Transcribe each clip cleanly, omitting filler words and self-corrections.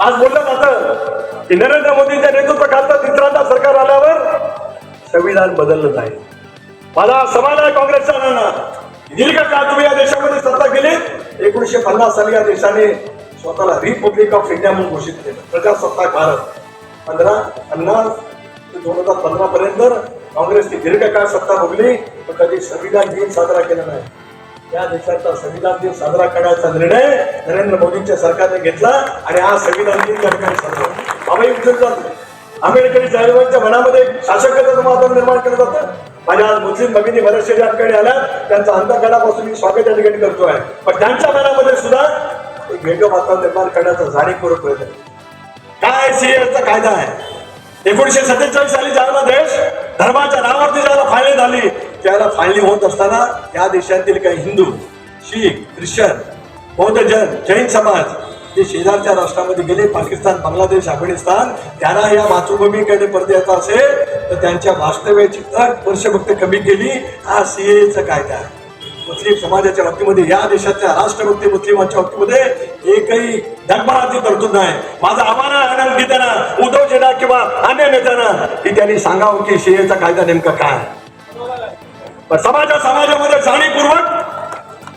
आज बोललं जातं की नरेंद्र मोदींच्या नेतृत्वाखालचं तिसऱ्यांदा सरकार आल्यावर संविधान बदललं जाईल. माझा सवाल आहे काँग्रेसच्या जणांना, दीर्घ काळ तुम्ही या देशामध्ये सत्ता केली. 1950 साली या देशाने स्वतःला रिपब्लिक ऑफ इंडिया म्हणून घोषित केलं, प्रजासत्ताक भारत. 1550 ते 2015 पर्यंत काँग्रेसने दीर्घकाळ सत्ता भोगली, पण कधी संविधान दिन साजरा केला नाही. या देशाचा संविधान दिन साजरा करण्याचा निर्णय नरेंद्र मोदींच्या सरकारने घेतला आणि हा संविधान दिन त्या ठिकाणी साजरा. आम्ही आंबेडकरी चळवळीच्या मनामध्ये शासकाचं वातावरण निर्माण केलं जातं. माझ्या आज मुस्लिम भगिनी बऱ्याचशा या ठिकाणी आल्या, त्यांचं अंतःकरणापासून मी स्वागत या ठिकाणी करतोय. पण त्यांच्या मनामध्ये सुद्धा एक वेगळं वातावरण निर्माण करण्याचा जाणीवपूर्वक प्रयत्न. काय सीएचा कायदा आहे? 1947 साली ज्याला देश धर्माच्या नावावरती ज्याला फाळणी झाली, त्याला फाळणी होत असताना या देशातील काही हिंदू, शीख, ख्रिश्चन, बौद्ध जैन समाज जे शेजारच्या राष्ट्रामध्ये गेले, पाकिस्तान, बांगलादेश, अफगाणिस्तान, त्यांना या मातृभूमीकडे परत यायचं असेल तर त्यांच्या वास्तव्याची वर्ष फक्त कमी केली. हा सीएचा कायदा आहे. मुस्लिम समाजाच्या बाबतीमध्ये, या देशाच्या राष्ट्रभक्ती मुस्लिमांच्या बाबतीमध्ये एकही धर्माची तरतूद नाही. माझं आव्हान आहे नेत्यांना, उद्धवजींना किंवा अन्य नेत्यांना, की त्यांनी सांगावं की सीएचा कायदा नेमका काय. पण समाजामध्ये जाणीवपूर्वक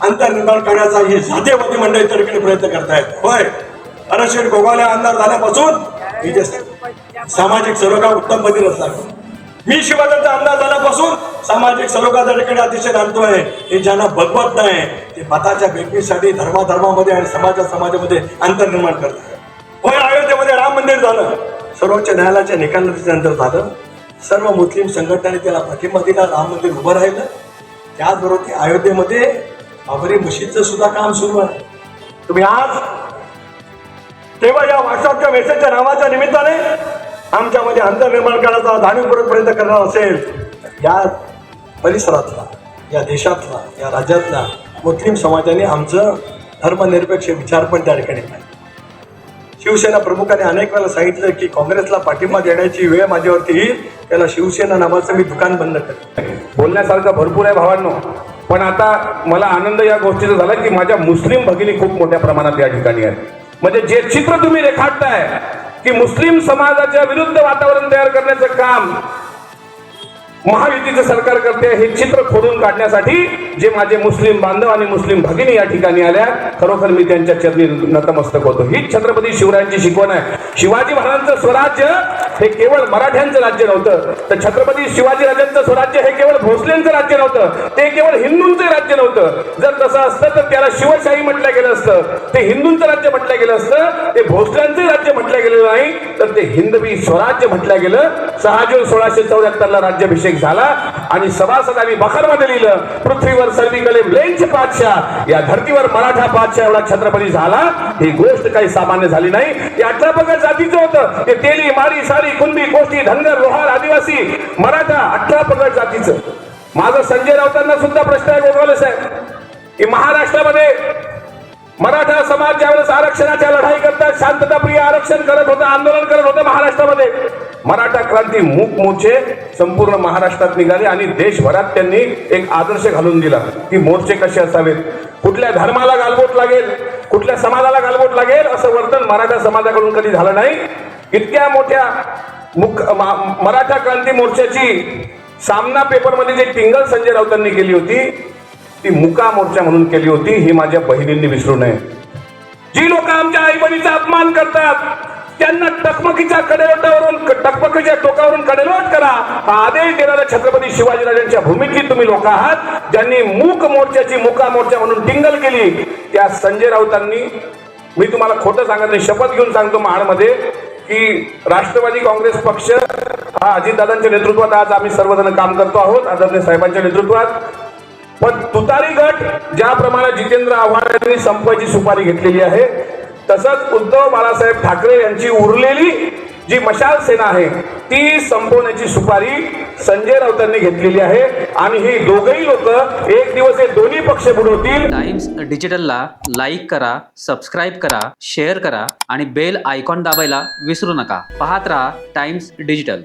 अंतर निर्माण करण्याचा ही जातीयवादी मंडळी तरीकडे प्रयत्न करतायत. होय, अरशेड गोगावले आमदार झाल्यापासून मी जे सामाजिक सरोकार उत्तम पद्धतीने असतात. मी शिवसेनेचा आमदार झाल्यापासून सामाजिक सरोकार ठिकाणी अतिशय आणतोय. हे ज्यांना बघवत नाही ते मताच्या बेकरीसाठी धर्मामध्ये आणि समाजामध्ये अंतर निर्माण करतात. होय, अयोध्येमध्ये राम मंदिर झालं, सर्वोच्च न्यायालयाच्या निकालाच्या नंतर झालं. सर्व मुस्लिम संघटनांनी त्याला पाठिंबा दिला, राम मंदिर उभं राहिलं. त्याचबरोबर ते अयोध्येमध्ये बाबरी मशीदचं सुद्धा काम सुरू आहे. तुम्ही आज तेव्हा या व्हॉट्सअपच्या मेसेजच्या नावाच्या निमित्ताने आमच्यामध्ये अंतर निर्माण करण्याचा जाणीवपूर्वक प्रयत्न करणार असेल, या परिसरातला, या देशातला, या राज्यातला मुस्लिम समाजाने आमचं धर्मनिरपेक्ष विचार पण त्या ठिकाणी पाहिजे. शिवसेना प्रमुखाने अनेक वेळा सांगितलं की काँग्रेसला पाठिंबा देण्याची वेळ माझ्यावरती येईल, त्याला शिवसेना नावाचं मी दुकान बंद करेन. बोलण्यासारखं भरपूर आहे भावांनो, पण आता मला आनंद या गोष्टीचा झाला की माझ्या मुस्लिम भगिनी खूप मोठ्या प्रमाणात या ठिकाणी आहेत. म्हणजे जे चित्र तुम्ही रेखाटताय की मुस्लिम समाजाच्या विरुद्ध वातावरण तयार करण्याचं काम महायुतीचं सरकार करते, हे चित्र खोडून काढण्यासाठी जे माझे मुस्लिम बांधव आणि मुस्लिम भगिनी या ठिकाणी आल्या, खरोखर मी त्यांच्या चरणी नतमस्तक होतो. हीच छत्रपती शिवरायांची शिकवण आहे. शिवाजी महाराजांचं स्वराज्य हे केवळ मराठ्यांचं राज्य नव्हतं, तर छत्रपती शिवाजी राजांचं स्वराज्य हे केवळ भोसलेंचं राज्य नव्हतं, ते केवळ हिंदूंचं राज्य नव्हतं. जर तसं असतं तर त्याला शिवशाही म्हटलं गेलं असतं, ते हिंदूंचं राज्य म्हटलं गेलं असतं, ते भोसल्यांचं राज्य म्हटलं गेलं नाही, तर ते हिंदवी स्वराज्य म्हटलं गेलं. 6 जून 1674 ला राज्याभिषेक झाला आणि सभासदांनी बखारमध्ये लिहिलं, पृथ्वीवर सर्वीकडे म्लेंच बादशाह, या धर्तीवर मराठा बादशाह एवढा छत्रपती झाला. ही गोष्ट काही सामान्य झाली नाही. ते 18 प्रकार जातीचं होतं. ते तेली, मारी, सारी, कुणबी, कोष्टी, धनगर, लोहार, आदिवासी, मराठा, 18 प्रकार जातीचं. माझा संजय राऊतांना सुद्धा प्रश्न आहे गोगावले साहेब, की महाराष्ट्रामध्ये मराठा समाज ज्यावेळेस आरक्षणाच्या लढाई करतात, शांतताप्रिय आरक्षण करत होतं, आंदोलन करत होतं महाराष्ट्रामध्ये, मराठा क्रांती मूक मोर्चे संपूर्ण महाराष्ट्रात निघाले आणि देशभरात त्यांनी एक आदर्श घालून दिला की मोर्चे कसे असावेत, कुठल्या धर्माला गालबोट लागेल, कुठल्या समाजाला गालबोट लागेल असं वर्तन मराठा समाजाकडून कधी झालं नाही. इतक्या मोठ्या मराठा क्रांती मोर्चाची सामना पेपरमध्ये जे टिंगल संजय राऊतांनी केली होती, ती मुका मोर्चा म्हणून केली होती. ही माझ्या बहिणींनी विसरू नये. जी लोक आमच्या आई बहिणीचा अपमान करतात त्यांना टकमकीच्या टोकावरून कडेलोट करा, हा आदेश देणाऱ्या छत्रपती शिवाजीराजांच्या भूमीतली तुम्ही लोक आहात. ज्यांनी मूक मोर्चाची मुका मोर्चा म्हणून टिंगल केली, त्या संजय राऊतांनी, मी तुम्हाला खोटं सांगत नाही, शपथ घेऊन सांगतो महाडमध्ये, की राष्ट्रवादी काँग्रेस पक्ष हा अजितदादांच्या नेतृत्वात आज आम्ही सर्वजण काम करतो आहोत, आदरणीय साहेबांच्या नेतृत्वात. पण तुतारी गट ज्याप्रमाणे जितेंद्र आव्हाड यांनी संपवायची सुपारी घेतलेली आहे, तसंच उद्धव बाळासाहेब ठाकरे यांची उरलेली जी मशाल सेना आहे ती संपवण्याची सुपारी संजय राऊतांनी घेतलेली आहे. आणि हे दोघही लोक एक दिवस हे दोन्ही पक्ष बुडवतील. टाइम्स डिजिटलला लाईक करा, सबस्क्राईब करा, शेअर करा आणि बेल आयकॉन दाबायला विसरू नका. पाहत रहा टाइम्स डिजिटल.